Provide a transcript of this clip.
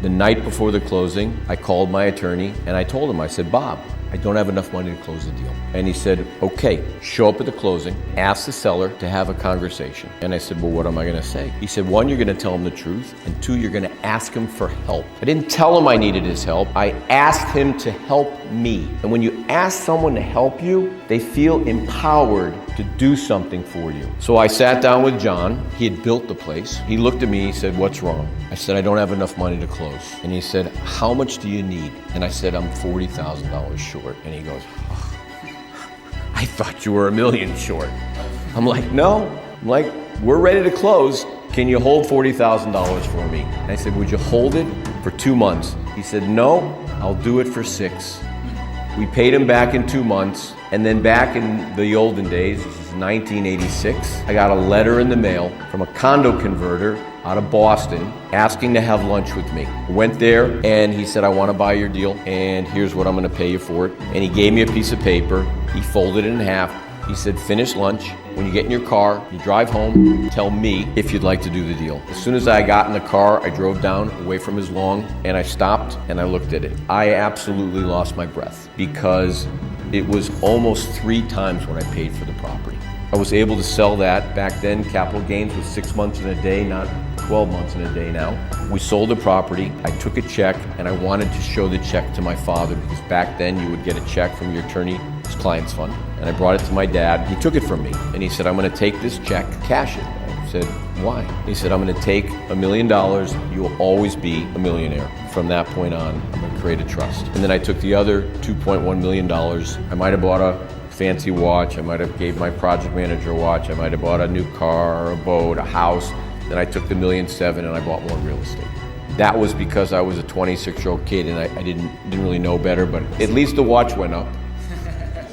The night before the closing, I called my attorney and I told him, I said, Bob, I don't have enough money to close the deal. And he said, okay, show up at the closing, ask the seller to have a conversation. And I said, well, what am I gonna say? He said, one, you're gonna tell him the truth, and two, you're gonna ask him for help. I didn't tell him I needed his help. I asked him to help me. And when you ask someone to help you, they feel empowered to do something for you. So I sat down with John. He had built the place. He looked at me, he said, what's wrong? I said, I don't have enough money to close. And he said, how much do you need? And I said, I'm $40,000 short. And he goes, oh, I thought you were $1 million short. I'm like, no. I'm like, we're ready to close. Can you hold $40,000 for me? And I said, would you hold it for 2 months? He said, no, I'll do it for 6. We paid him back in 2 months. And then back in the olden days, this is 1986, I got a letter in the mail from a condo converter out of Boston asking to have lunch with me. Went there and he said, I want to buy your deal and here's what I'm going to pay you for it. And he gave me a piece of paper. He folded it in half. He said, finish lunch. When you get in your car, you drive home, tell me if you'd like to do the deal. As soon as I got in the car, I drove down away from his lawn and I stopped and I looked at it. I absolutely lost my breath because it was almost 3 times what I paid for the property. I was able to sell that. Back then, capital gains was 6 months in a day, not 12 months in a day now. We sold the property. I took a check and I wanted to show the check to my father because back then you would get a check from your attorney's client's fund. And I brought it to my dad. He took it from me and he said, I'm going to take this check, cash it. I said, why? He said, I'm going to take $1 million. You will always be a millionaire. From that point on, I'm going to create a trust. And then I took the other $2.1 million. I might have bought a fancy watch. I might have gave my project manager a watch. I might have bought a new car, or a boat, a house. Then I took the $1.7 million and I bought more real estate. That was because I was a 26-year-old kid and I didn't really know better, but at least the watch went up.